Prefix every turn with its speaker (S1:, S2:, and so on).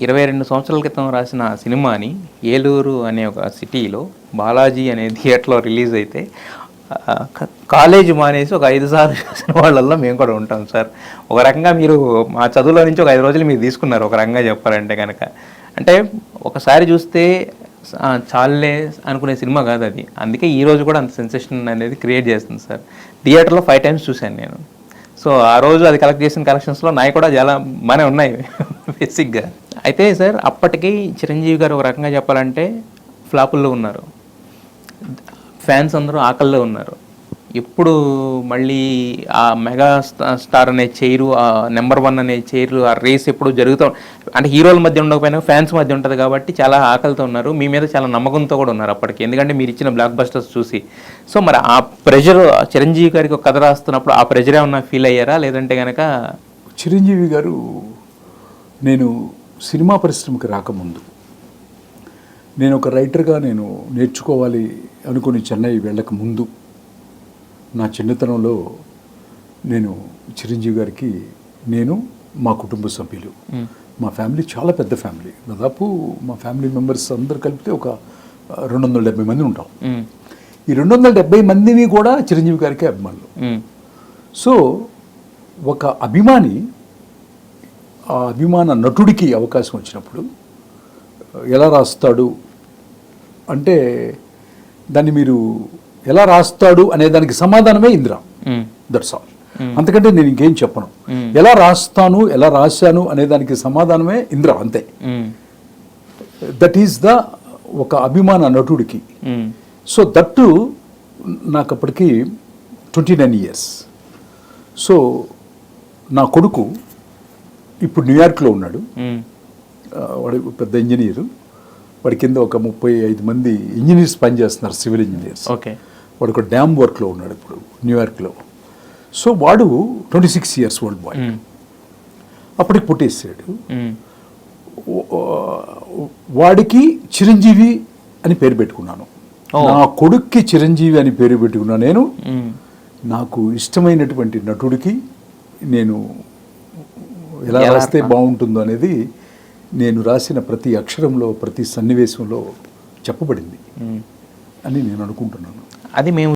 S1: 22 సంవత్సరాల క్రితం రాసిన సినిమాని ఏలూరు అనే ఒక సిటీలో బాలాజీ అనే థియేటర్లో రిలీజ్ అయితే కాలేజ్ మానేసి ఒక 5 సార్లు చూసిన వాళ్ళల్లో మేము కూడా ఉంటాం సార్. ఒక రకంగా మీరు మా చదువులో నుంచి ఒక 5 రోజులు మీరు తీసుకున్నారు ఒక రకంగా చెప్పాలంటే కనుక. అంటే ఒకసారి చూస్తే చాలే అనుకునే సినిమా కాదు అది. అందుకే ఈరోజు కూడా అంత సెన్సేషన్ అనేది క్రియేట్ చేస్తుంది సార్. థియేటర్లో 5 టైమ్స్ చూశాను నేను. సో ఆ రోజు అది కలెక్ట్ చేసిన కలెక్షన్స్లో నాయి కూడా చాలా బాగానే ఉన్నాయి బేసిక్గా. అయితే సార్ అప్పటికి చిరంజీవి గారు ఒక రకంగా చెప్పాలంటే ఫ్లాపుల్లో ఉన్నారు, ఫ్యాన్స్ అందరూ ఆకల్లో ఉన్నారు. ఎప్పుడు మళ్ళీ ఆ మెగా స్టార్ అనే చైరు, ఆ నెంబర్ 1 అనే చైరు, ఆ రేస్ ఎప్పుడు జరుగుతూ, అంటే హీరోల మధ్య ఉండకపోయినా ఫ్యాన్స్ మధ్య ఉంటుంది కాబట్టి చాలా ఆకలితో ఉన్నారు. మీ మీద చాలా నమ్మకంతో కూడా ఉన్నారు అప్పటికి, ఎందుకంటే మీరు ఇచ్చిన బ్లాక్ బస్టర్స్ చూసి. సో మరి ఆ ప్రెషర్ చిరంజీవి గారికి ఒక కథ రాస్తున్నప్పుడు ఆ ప్రెషర్ ఏమన్నా ఫీల్ అయ్యారా? లేదంటే కనుక
S2: చిరంజీవి గారు నేను సినిమా పరిశ్రమకి రాకముందు నేను ఒక రైటర్గా నేను నేర్చుకోవాలి అనుకుని చెన్నై వెళ్ళక ముందు నా చిన్నతనంలో నేను చిరంజీవి గారికి, నేను మా కుటుంబ సభ్యులు, మా ఫ్యామిలీ చాలా పెద్ద ఫ్యామిలీ, దాదాపు మా ఫ్యామిలీ మెంబర్స్ అందరు కలిపితే ఒక 270 మంది ఉంటాం. ఈ 270 మందిని కూడా చిరంజీవి గారికి అభిమానులు. సో ఒక అభిమాని ఆ అభిమాన నటుడికి అవకాశం వచ్చినప్పుడు ఎలా రాస్తాడు అంటే, దాన్ని మీరు ఎలా రాస్తాడు అనే దానికి సమాధానమే ఇంద్ర. That's all. అంతకంటే నేను ఇంకేం చెప్పను. ఎలా రాస్తాను, ఎలా రాశాను అనే దానికి సమాధానమే ఇంద్ర, అంతే. దట్ ఈస్ ద ఒక అభిమాన నటుడికి. సో దట్టు నాకు అప్పటికి 29 years. సో నా కొడుకు ఇప్పుడు న్యూయార్క్లో ఉన్నాడు. వాడు పెద్ద ఇంజనీరు. వాడి కింద ఒక 35 మంది ఇంజనీర్స్ పనిచేస్తున్నారు, సివిల్ ఇంజనీర్స్.
S1: ఓకే.
S2: వాడు ఒక డ్యామ్ వర్క్లో ఉన్నాడు ఇప్పుడు న్యూయార్క్లో. సో వాడు 26 years ఓల్డ్ బాయ్. అప్పటికి పుట్టేసాడు. వాడికి చిరంజీవి అని పేరు పెట్టుకున్నాను. నా కొడుక్కి చిరంజీవి అని పేరు పెట్టుకున్నా. నేను నాకు ఇష్టమైనటువంటి నటుడికి నేను ఎలా రాస్తే బాగుంటుందో అనేది నేను రాసిన ప్రతి అక్షరంలో, ప్రతి సన్నివేశంలో చెప్పబడింది అని నేను అనుకుంటున్నాను.
S1: అది మేము